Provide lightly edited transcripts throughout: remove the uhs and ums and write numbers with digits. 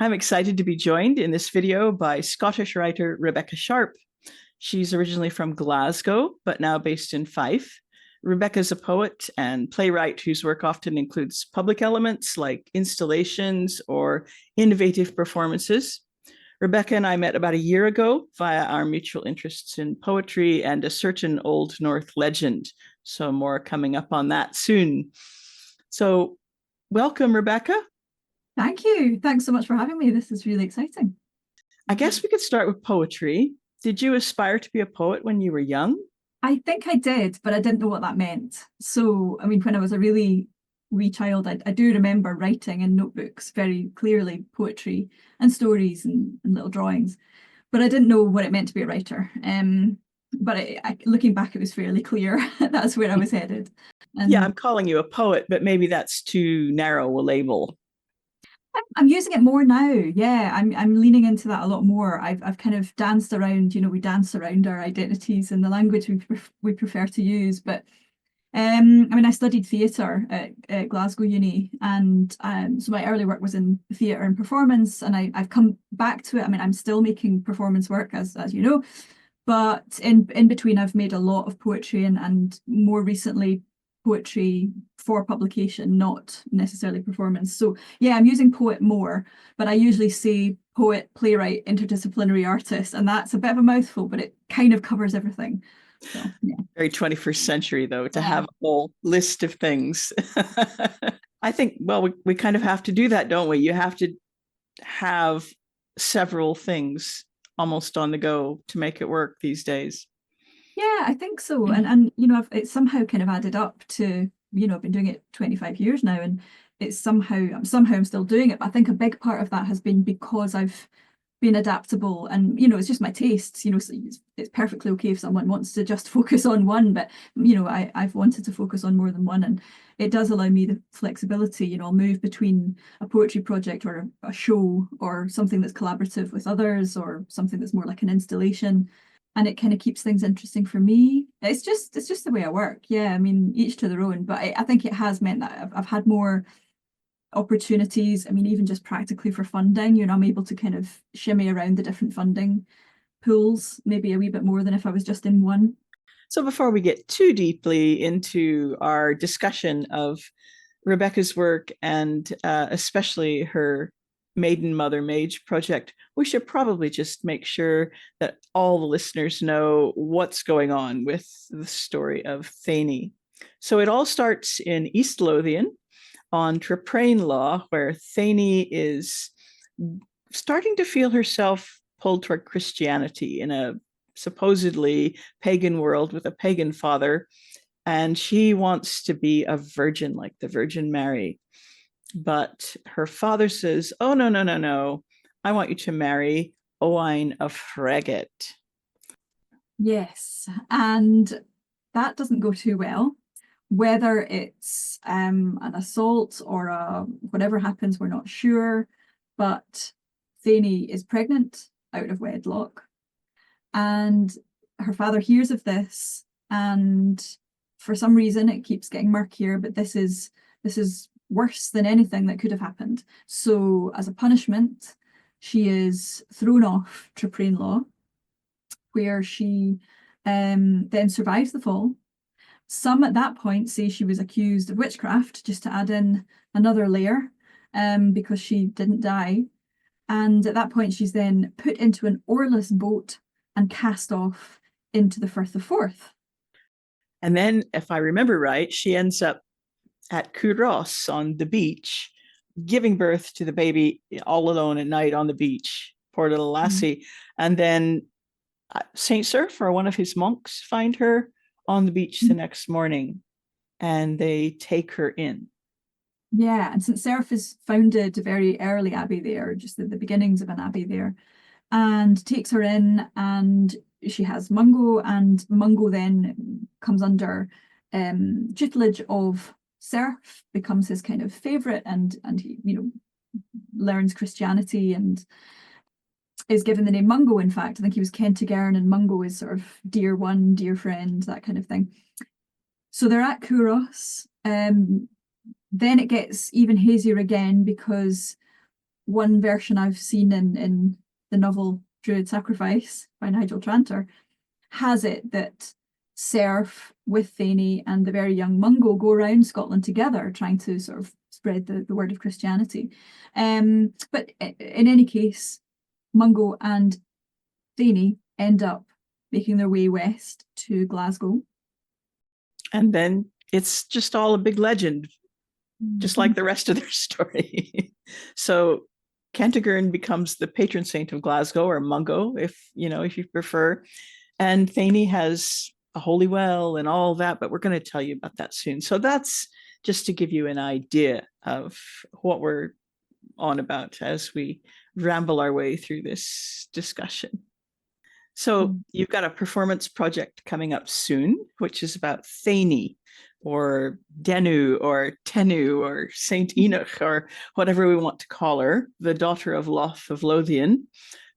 I'm excited to be joined in this video by Scottish writer Rebecca Sharp. She's originally from Glasgow, but now based in Fife. Rebecca's a poet and playwright whose work often includes public elements like installations or innovative performances. Rebecca and I met about a year ago via our mutual interests in poetry and a certain Old North legend. So more coming up on that soon. So welcome, Rebecca. Thank you. Thanks so much for having me. This is really exciting. I guess we could start with poetry. Did you aspire to be a poet when you were young? I think I did, but I didn't know what that meant. So, I mean, when I was a really wee child, I do remember writing in notebooks very clearly, poetry and stories and little drawings, but I didn't know what it meant to be a writer. But looking back, it was fairly clear that's where I was headed. Yeah, And I'm calling you a poet, but maybe that's too narrow a label. I'm using it more now. Yeah, I'm leaning into that a lot more. I've kind of danced around, we dance around our identities and the language we prefer to use. But I mean, I studied theatre at Glasgow Uni, and so my early work was in theatre and performance, and I've come back to it. I mean, I'm still making performance work, as you know, but in between, I've made a lot of poetry and more recently poetry for publication, not necessarily performance. So yeah, I'm using poet more, but I usually say poet, playwright, interdisciplinary artist, and that's a bit of a mouthful, but it kind of covers everything. So yeah. Very 21st century, though, to Yeah. have a whole list of things. I think, well, we kind of have to do that, don't we? You have to have several things almost on the go to make it work these days. Yeah, I think so. And it's somehow kind of added up to, I've been doing it 25 years now, and it's somehow I'm still doing it. But I think a big part of that has been because I've been adaptable, and it's just my tastes. So it's perfectly okay if someone wants to just focus on one, but I've wanted to focus on more than one, and it does allow me the flexibility. I'll move between a poetry project or a show or something that's collaborative with others or something that's more like an installation, and it kind of keeps things interesting for me. It's just the way I work. Yeah, I mean, each to their own, but I think it has meant that I've had more opportunities. I mean, even just practically for funding, I'm able to kind of shimmy around the different funding pools, maybe a wee bit more than if I was just in one. So before we get too deeply into our discussion of Rebecca's work and especially her Maiden Mother Mage project, we should probably just make sure that all the listeners know what's going on with the story of Thaney. So it all starts in East Lothian on Traprain Law, where Thaney is starting to feel herself pulled toward Christianity in a supposedly pagan world with a pagan father. And she wants to be a virgin like the Virgin Mary. But her father says, oh, no, no, no, no. I want you to marry Owain of Freget. Yes, and that doesn't go too well. Whether it's an assault or whatever happens, we're not sure. But Thaney is pregnant out of wedlock, and her father hears of this, and for some reason it keeps getting murkier, but this is worse than anything that could have happened. So as a punishment, she is thrown off Traprain Law, where she then survives the fall. Some at that point say she was accused of witchcraft, just to add in another layer, because she didn't die. And at that point, she's then put into an oarless boat and cast off into the Firth of Forth. And then, if I remember right, she ends up at Curos on the beach, giving birth to the baby all alone at night on the beach, poor little lassie. Mm. And then Saint Cerf or one of his monks find her on the beach the next morning, and they take her in. Yeah, and St. Seraph founded a very early abbey there, just the beginnings of an abbey there, and takes her in, and she has Mungo, and Mungo then comes under tutelage of Seraph, becomes his kind of favourite, and he, learns Christianity and is given the name Mungo. In fact, I think he was Kentigern, and Mungo is sort of dear one, dear friend, that kind of thing. So they're at Curos. Then it gets even hazier again because one version I've seen in the novel Druid Sacrifice by Nigel Tranter has it that Serf with Thaney and the very young Mungo go around Scotland together trying to sort of spread the word of Christianity. But in any case, Mungo and Thaney end up making their way west to Glasgow. And then it's just all a big legend, just like the rest of their story. So Kentigern becomes the patron saint of Glasgow, or Mungo, if you prefer. And Thaney has a holy well and all that, but we're going to tell you about that soon. So that's just to give you an idea of what we're on about as we ramble our way through this discussion. So you've got a performance project coming up soon, which is about Thaney, or Denu, or Tenu, or Saint Enoch, or whatever we want to call her, the daughter of Loth of Lothian,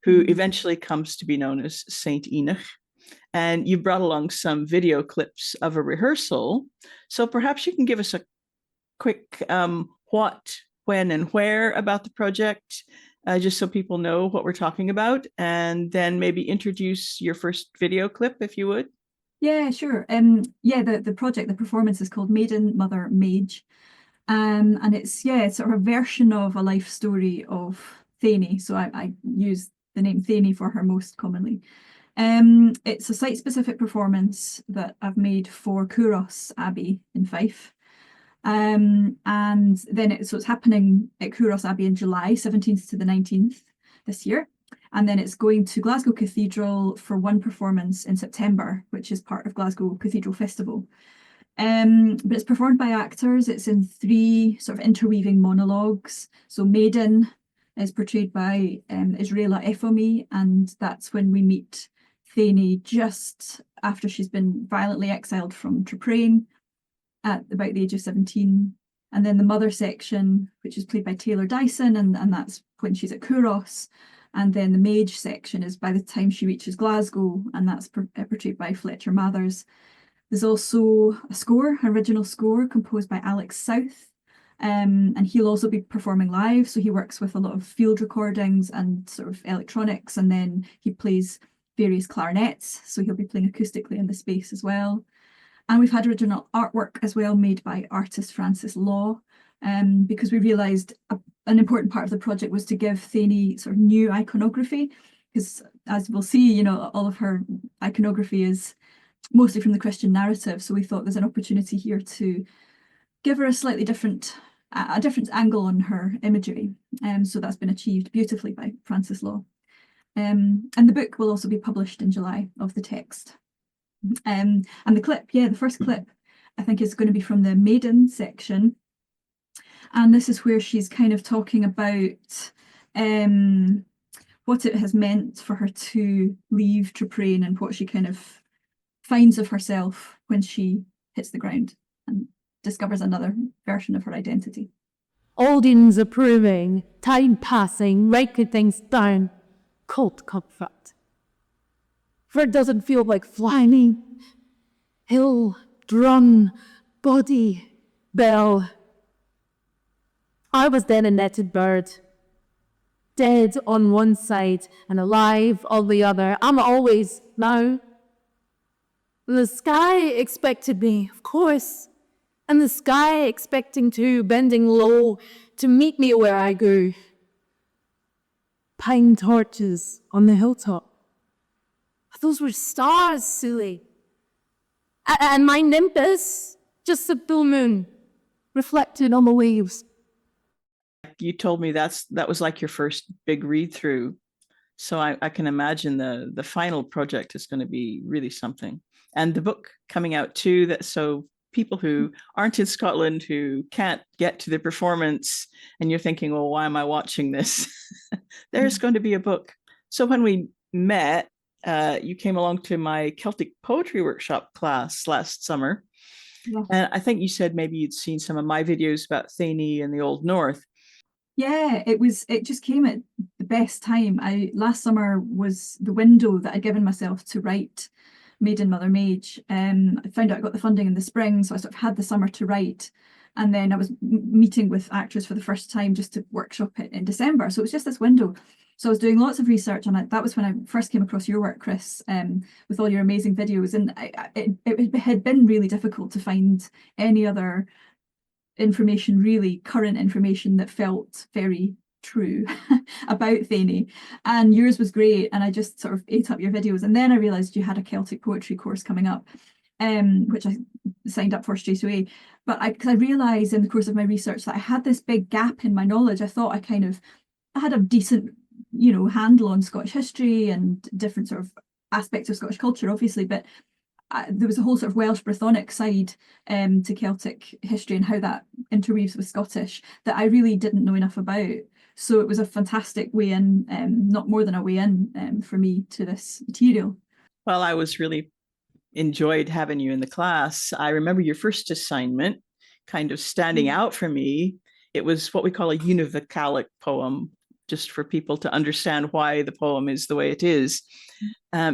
who eventually comes to be known as Saint Enoch. And you brought along some video clips of a rehearsal. So perhaps you can give us a quick what, when, and where about the project, just so people know what we're talking about, and then maybe introduce your first video clip, if you would. Yeah, sure. The project, the performance is called Maiden, Mother, Mage. And it's sort of a version of a life story of Thaney. So I use the name Thaney for her most commonly. It's a site-specific performance that I've made for Couros Abbey in Fife. And then it's happening at Couros Abbey in July 17th to the 19th this year. And then it's going to Glasgow Cathedral for one performance in September, which is part of Glasgow Cathedral Festival. But it's performed by actors. It's in 3 sort of interweaving monologues. So Maiden is portrayed by Israela Efomi, and that's when we meet Thaney just after she's been violently exiled from Traprain at about the age of 17. And then the mother section, which is played by Taylor Dyson, and that's when she's at Couros. And then the Mage section is by the time she reaches Glasgow, and that's portrayed by Fletcher Mathers. There's also a score, original score, composed by Alex South, and he'll also be performing live. So he works with a lot of field recordings and sort of electronics, and then he plays various clarinets. So he'll be playing acoustically in the space as well. And we've had original artwork as well made by artist Francis Law, because we realised an important part of the project was to give Thaney sort of new iconography, because as we'll see, all of her iconography is mostly from the Christian narrative. So we thought there's an opportunity here to give her a slightly different angle on her imagery. So that's been achieved beautifully by Francis Law. And the book will also be published in July of the text. And the clip, the first clip, I think is going to be from the Maiden section. And this is where she's kind of talking about what it has meant for her to leave Traprain and what she kind of finds of herself when she hits the ground and discovers another version of her identity. Audience approving, time passing, writing things down, cold comfort. For it doesn't feel like flying. Hill, drum, body, bell. I was then a netted bird, dead on one side and alive on the other. I'm always now. The sky expected me, of course, and the sky expecting too, bending low to meet me where I go. Pine torches on the hilltop. Those were stars, silly. And my Nimbus, just the full moon, reflected on the waves. You told me that was like your first big read through. So I can imagine the final project is going to be really something. And the book coming out too, so people who aren't in Scotland, who can't get to the performance, and you're thinking, well, why am I watching this? There's going to be a book. So when we met, you came along to my Celtic poetry workshop class last summer. Yeah. And I think you said maybe you'd seen some of my videos about Thaney and the Old North. Yeah, it just came at the best time. Last summer was the window that I'd given myself to write Maiden, Mother, Mage. I found out I got the funding in the spring, so I sort of had the summer to write. And then I was meeting with actors for the first time just to workshop it in December. So it was just this window. So I was doing lots of research, and that was when I first came across your work, Chris, with all your amazing videos. And it had been really difficult to find any other information, really current information, that felt very true about Thaney. And yours was great, and I just sort of ate up your videos. And then I realised you had a Celtic poetry course coming up, which I signed up for straight away. But because I realised in the course of my research that I had this big gap in my knowledge. I thought I had a decent, handle on Scottish history and different sort of aspects of Scottish culture, obviously, but there was a whole sort of Welsh Brythonic side to Celtic history and how that interweaves with Scottish that I really didn't know enough about. So it was a fantastic way in, not more than a way in, for me to this material. Well, I was really enjoyed having you in the class. I remember your first assignment kind of standing out for me. It was what we call a univocalic poem, just for people to understand why the poem is the way it is.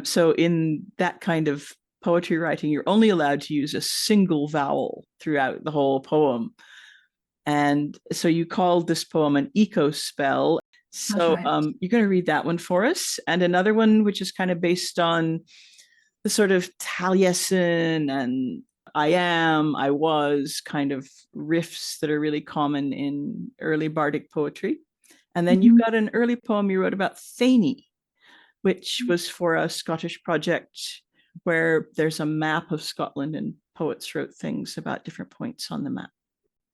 So in that kind of poetry writing, you're only allowed to use a single vowel throughout the whole poem. And so you called this poem an eco spell. So right. You're going to read that one for us. And another one, which is kind of based on the sort of Taliesin and I am, I was kind of riffs that are really common in early bardic poetry. And then you've got an early poem you wrote about Thaney, which was for a Scottish project where there's a map of Scotland and poets wrote things about different points on the map.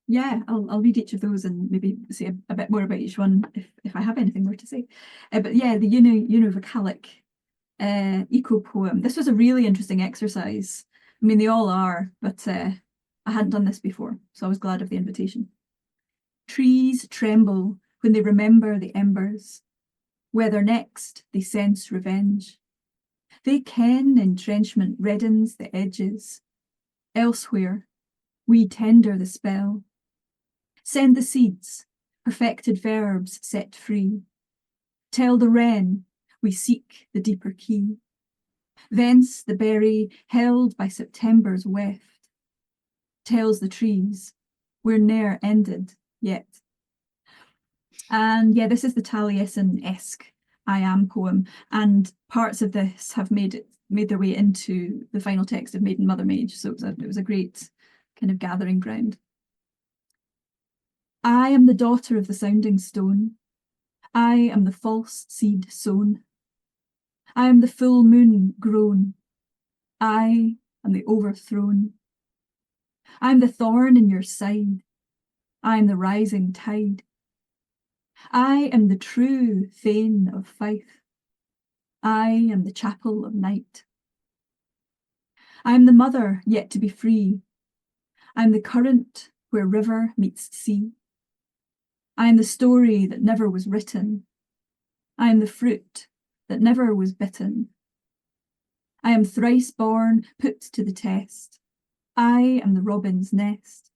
Yeah, I'll read each of those and maybe say a bit more about each one if I have anything more to say. But yeah, the univocalic eco poem. This was a really interesting exercise. I mean, they all are, but I hadn't done this before, so I was glad of the invitation. Trees tremble when they remember the embers, whether next they sense revenge. They ken entrenchment reddens the edges. Elsewhere, we tender the spell. Send the seeds, perfected verbs set free. Tell the wren we seek the deeper key. Thence the berry held by September's weft tells the trees we're ne'er ended yet. And yeah, this is the Taliesin-esque I am poem, and parts of this have made their way into the final text of Maiden, Mother, Mage. So it was a great kind of gathering ground. I am the daughter of the sounding stone. I am the false seed sown. I am the full moon grown. I am the overthrown. I am the thorn in your side. I am the rising tide. I am the true Thane of Fife. I am the chapel of night. I am the mother yet to be free. I am the current where river meets sea. I am the story that never was written. I am the fruit that never was bitten. I am thrice born, put to the test. I am the robin's nest.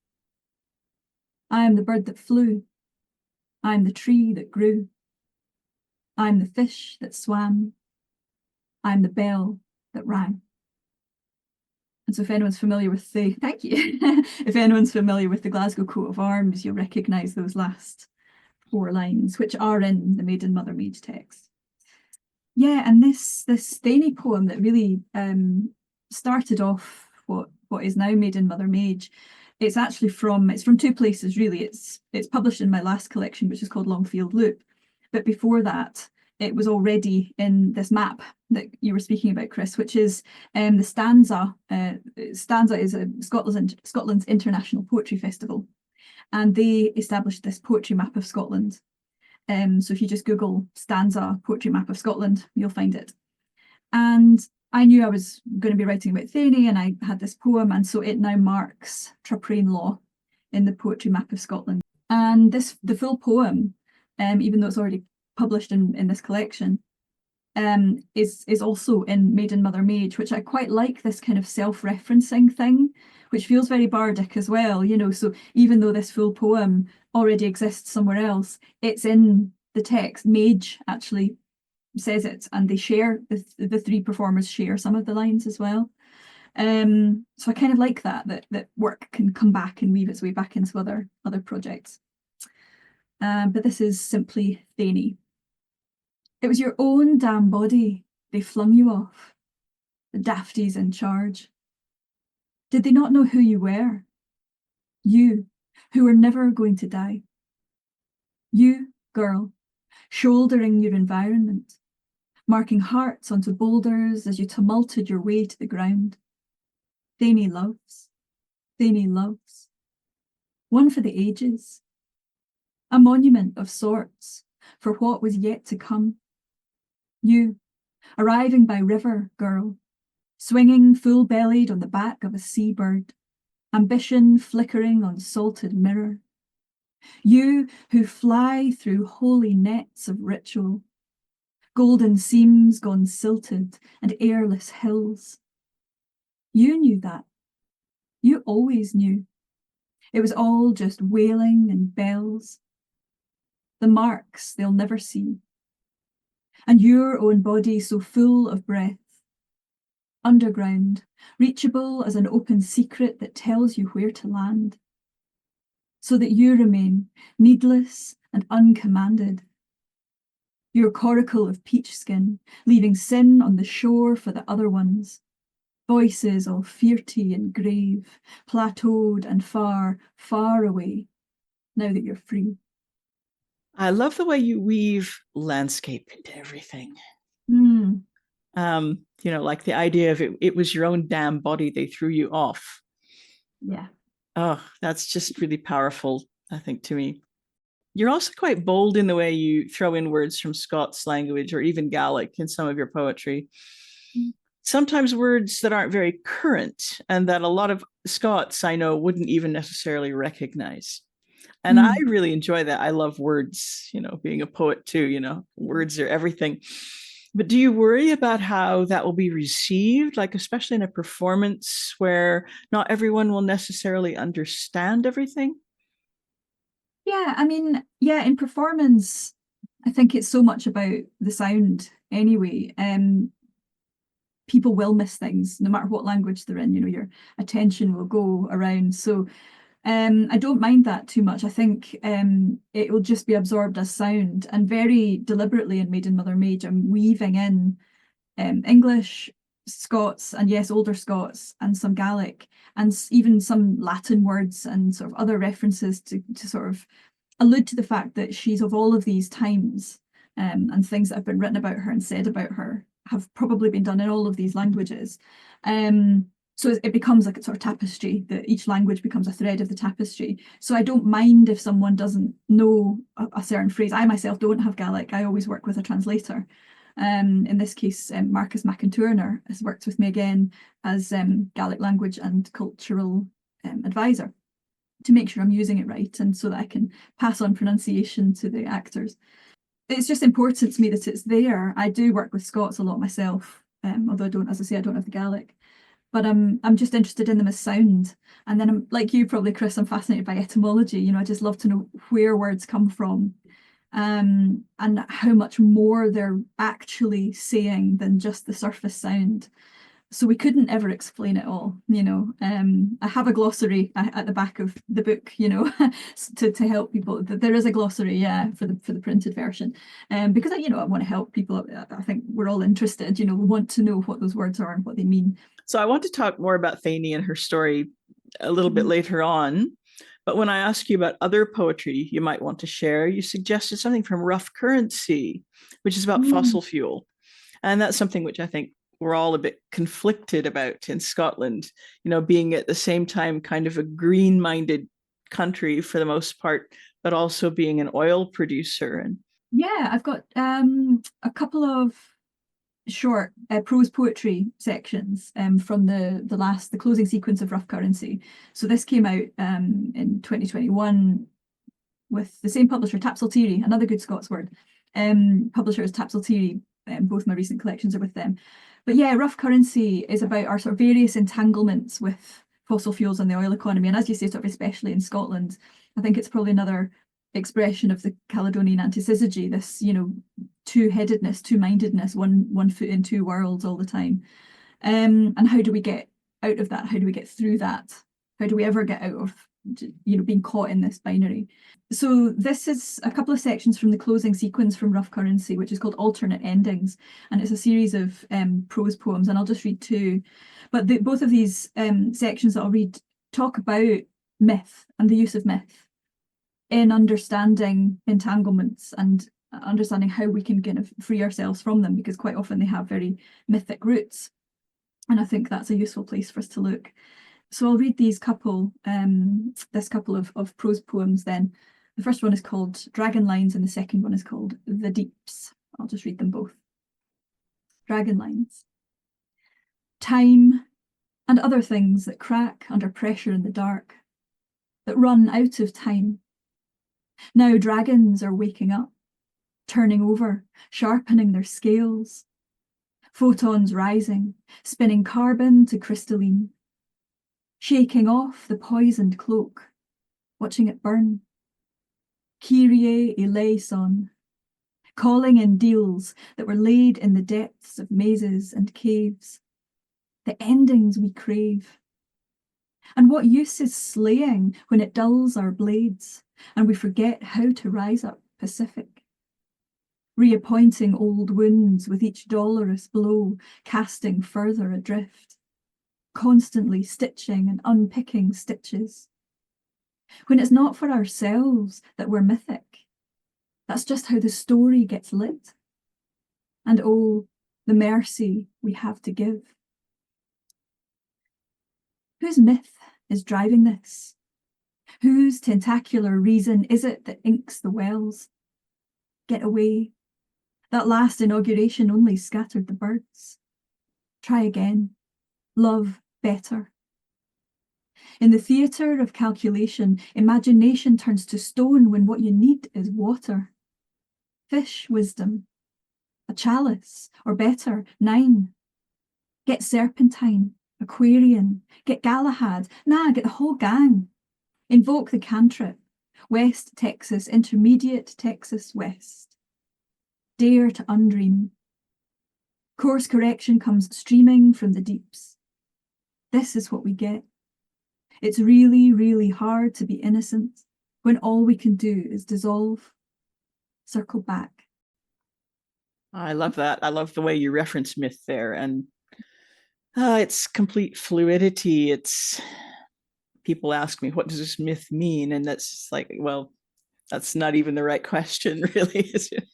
I am the bird that flew. I am the tree that grew. I am the fish that swam. I am the bell that rang. And so if anyone's familiar with the, thank you, if anyone's familiar with the Glasgow coat of arms, you'll recognise those last 4 lines, which are in the Maiden, Mother, Mage text. Yeah, and this Thaney poem that really started off what is now Maiden, Mother, Mage. It's actually from 2 places really. It's published in my last collection, which is called Longfield Loop. But before that, it was already in this map that you were speaking about, Chris, which is the Stanza. Stanza is Scotland's international poetry festival, and they established this poetry map of Scotland. So if you just Google Stanza poetry map of Scotland, you'll find it. And I knew I was going to be writing about Thaney, and I had this poem, and so it now marks Traprain law in the poetry map of Scotland. And the full poem, even though it's already published in this collection, is also in Maiden, Mother, Mage, which I quite like, this kind of self-referencing thing, which feels very bardic as well, so even though this full poem already exists somewhere else, it's in the text. Mage actually says it, and they share, the 3 performers share some of the lines as well. So I kind of like that work can come back and weave its way back into other projects. But this is simply Thaney. It was your own damn body they flung you off, the dafties in charge. Did they not know who you were? You, who were never going to die. You, girl, shouldering your environment, marking hearts onto boulders as you tumulted your way to the ground. Thaney loves. Thaney loves. One for the ages. A monument of sorts for what was yet to come. You, arriving by river, girl, swinging full-bellied on the back of a seabird, ambition flickering on salted mirror. You who fly through holy nets of ritual, golden seams gone silted and airless hills. You knew that. You always knew. It was all just wailing and bells. The marks they'll never see. And your own body so full of breath. Underground, reachable as an open secret that tells you where to land. So that you remain needless and uncommanded. Your coracle of peach skin, leaving sin on the shore for the other ones. Voices all fearty and grave, plateaued and far, far away, now that you're free. I love the way you weave landscape into everything. Mm. Like the idea of it was your own damn body they threw you off. Yeah. Oh, that's just really powerful, I think, to me. You're also quite bold in the way you throw in words from Scots language or even Gaelic in some of your poetry. Sometimes words that aren't very current and that a lot of Scots I know wouldn't even necessarily recognize. And I really enjoy that. I love words, being a poet too, words are everything. But do you worry about how that will be received, like especially in a performance where not everyone will necessarily understand everything? Yeah, I mean, yeah, in performance, I think it's so much about the sound anyway. People will miss things no matter what language they're in, your attention will go around. So I don't mind that too much. I think it will just be absorbed as sound, and very deliberately in Maiden, Mother, Mage, I'm weaving in English, Scots, and yes, older Scots, and some Gaelic, and even some Latin words and sort of other references to sort of allude to the fact that she's of all of these times, and things that have been written about her and said about her have probably been done in all of these languages. So it becomes like a sort of tapestry, that each language becomes a thread of the tapestry. So I don't mind if someone doesn't know a certain phrase. I myself don't have Gaelic. I always work with a translator. In this case, Marcus McIntourner has worked with me again as Gaelic language and cultural advisor to make sure I'm using it right, and so that I can pass on pronunciation to the actors. It's just important to me that it's there. I do work with Scots a lot myself, although I don't, as I say, I don't have the Gaelic. But I'm just interested in them as sound. And then I'm like you probably, Chris, I'm fascinated by etymology. I just love to know where words come from, and how much more they're actually saying than just the surface sound. So we couldn't ever explain it all. I have a glossary at the back of the book, to help people. There is a glossary, yeah, for the printed version, because I want to help people. I think we're all interested. We want to know what those words are and what they mean. So I want to talk more about Thaney and her story a little bit later on. But when I ask you about other poetry you might want to share, you suggested something from Rough Currency, which is about fossil fuel. And that's something which I think we're all a bit conflicted about in Scotland, being at the same time kind of a green-minded country for the most part, but also being an oil producer. And yeah, I've got a couple of short prose poetry sections from the closing sequence of Rough Currency. So this came out in 2021 with the same publisher, Tapsaltiri, another good Scots word. Publisher is Tapsaltiri. Both my recent collections are with them. But yeah, Rough Currency is about our sort of various entanglements with fossil fuels and the oil economy. And as you say, sort of especially in Scotland, I think it's probably another expression of the Caledonian antisyzygy, this, two-headedness, two-mindedness, one foot in two worlds all the time. And how do we get out of that? How do we get through that? How do we ever get out of, being caught in this binary? So this is a couple of sections from the closing sequence from Rough Currency, which is called Alternate Endings. And it's a series of prose poems, and I'll just read two. But both of these sections that I'll read talk about myth and the use of myth in understanding entanglements and understanding how we can kind of free ourselves from them, because quite often they have very mythic roots. And I think that's a useful place for us to look. So I'll read this couple of prose poems then. The first one is called Dragon Lines and the second one is called The Deeps. I'll just read them both. Dragon Lines. Time and other things that crack under pressure in the dark, that run out of time. Now dragons are waking up, turning over, sharpening their scales. Photons rising, spinning carbon to crystalline. Shaking off the poisoned cloak, watching it burn. Kyrie eleison, calling in deals that were laid in the depths of mazes and caves. The endings we crave. And what use is slaying when it dulls our blades and we forget how to rise up pacific? Reappointing old wounds with each dolorous blow, casting further adrift. Constantly stitching and unpicking stitches. When it's not for ourselves that we're mythic, that's just how the story gets lit. And oh, the mercy we have to give. Whose myth is driving this? Whose tentacular reason is it that inks the wells? Get away. That last inauguration only scattered the birds. Try again. Love better. In the theatre of calculation, imagination turns to stone when what you need is water. Fish wisdom. A chalice, or better, 9. Get Serpentine, Aquarian, get Galahad, get the whole gang. Invoke the cantrip, West Texas, Intermediate Texas West. Dare to undream. Course correction comes streaming from the deeps. This is what we get. It's really, really hard to be innocent when all we can do is dissolve, circle back. I love that. I love the way you reference myth there, and it's complete fluidity. It's people ask me, what does this myth mean? And that's just like, well, that's not even the right question, really. Is it?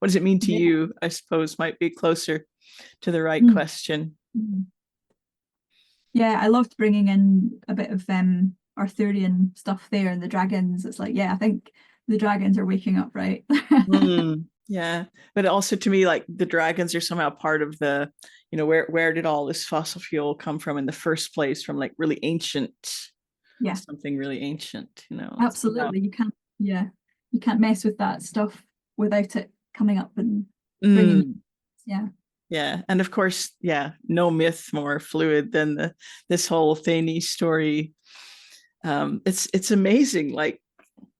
What does it mean to you? I suppose might be closer to the right question. Yeah, I loved bringing in a bit of Arthurian stuff there and the dragons. It's like, yeah, I think the dragons are waking up, right? Yeah, but also to me, like the dragons are somehow part of the, where did all this fossil fuel come from in the first place? From like really ancient, something really ancient, Absolutely, you can't mess with that stuff without it coming up and bringing. Yeah, and of course, no myth more fluid than this whole Thaney story. It's amazing. Like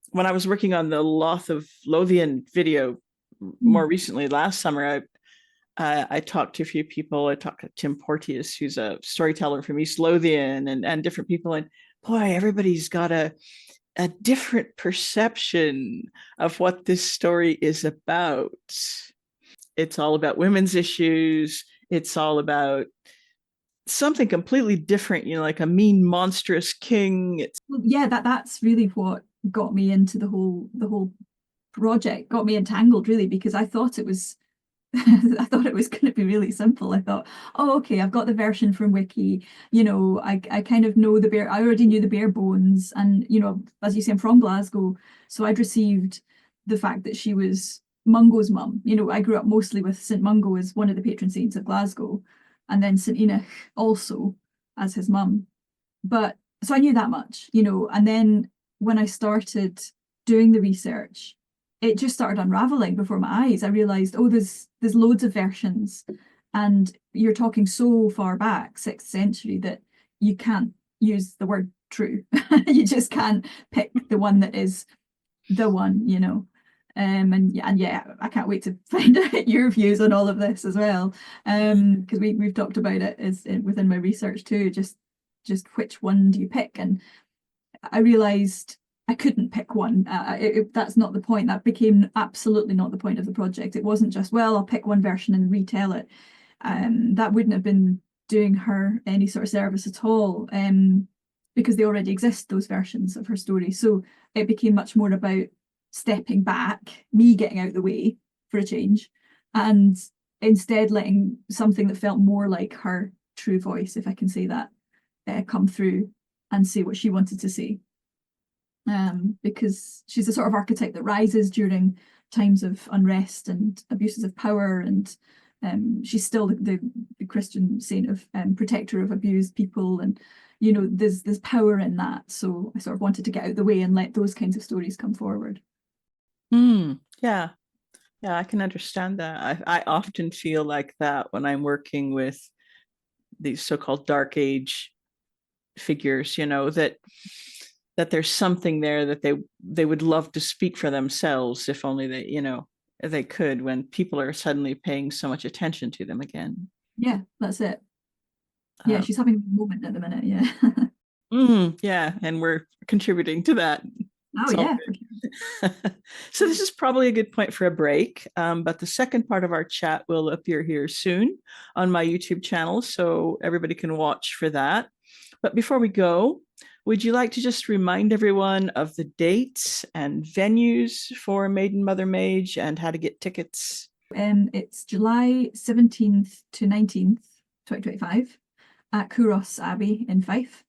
when I was working on the Loth of Lothian video more recently last summer, I talked to a few people. I talked to Tim Porteous, who's a storyteller from East Lothian, and different people. And boy, everybody's got a different perception of what this story is about. It's all about women's issues. It's all about something completely different, like a mean, monstrous king. That's really what got me into the whole project, got me entangled, really, because I thought it was I thought it was going to be really simple. I thought, oh, okay, I've got the version from Wiki. I kind of know the bear. I already knew the bare bones, and as you say, I'm from Glasgow, so I'd received the fact that she was Mungo's mum. I grew up mostly with St Mungo as one of the patron saints of Glasgow, and then St Enoch also as his mum. But so I knew that much, and then when I started doing the research, it just started unraveling before my eyes. I realized, there's loads of versions, and you're talking so far back, 6th century, that you can't use the word true. You just can't pick the one that is the one, And yeah, I can't wait to find out your views on all of this as well. Because we've talked about it within my research too, just which one do you pick? And I realized I couldn't pick one. That's not the point. That became absolutely not the point of the project. It wasn't just, well, I'll pick one version and retell it. That wouldn't have been doing her any sort of service at all, because they already exist, those versions of her story. So it became much more about stepping back, me getting out of the way for a change, and instead letting something that felt more like her true voice, if I can say that, come through and say what she wanted to say. Because she's a sort of archetype that rises during times of unrest and abuses of power, and she's still the Christian saint of protector of abused people, and you know there's power in that. So I sort of wanted to get out of the way and let those kinds of stories come forward. Yeah, I can understand that. I often feel like that when I'm working with these so-called dark age figures, you know, that there's something there that they would love to speak for themselves if only they, you know, they could, when people are suddenly paying so much attention to them again. Yeah, that's it. Yeah, she's having a moment at the minute. Yeah. Yeah, and we're contributing to that. Oh yeah. So this is probably a good point for a break, but the second part of our chat will appear here soon on my YouTube channel, so everybody can watch for that. But before we go, would you like to just remind everyone of the dates and venues for Maiden Mother Mage and how to get tickets? It's July 17th to 19th, 2025 at Kouros Abbey in Fife.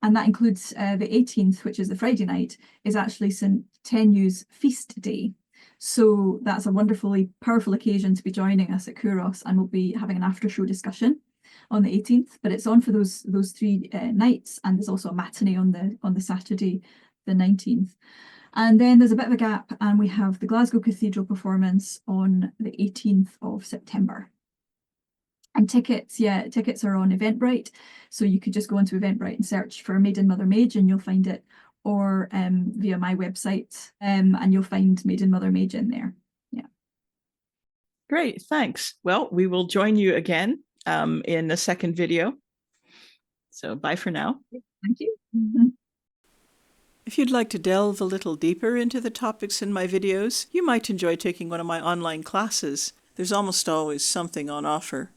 And that includes the 18th, which is the Friday night, is actually St. Theney's feast day. So that's a wonderfully powerful occasion to be joining us at Kouros, and we'll be having an after show discussion on the 18th. But it's on for those 3 nights, and there's also a matinee on the Saturday, the 19th. And then there's a bit of a gap, and we have the Glasgow Cathedral performance on the 18th of September. And tickets are on Eventbrite. So you could just go onto Eventbrite and search for Maiden Mother Mage and you'll find it, or via my website, and you'll find Maiden Mother Mage in there. Yeah. Great, thanks. Well, we will join you again in the second video. So bye for now. Thank you. If you'd like to delve a little deeper into the topics in my videos, you might enjoy taking one of my online classes. There's almost always something on offer.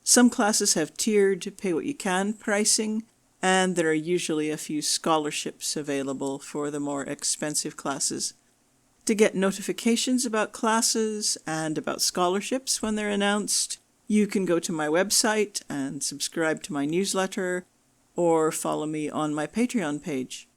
Some classes have tiered pay what you can pricing, and there are usually a few scholarships available for the more expensive classes. To get notifications about classes and about scholarships when they're announced, you can go to my website and subscribe to my newsletter, or follow me on my Patreon page.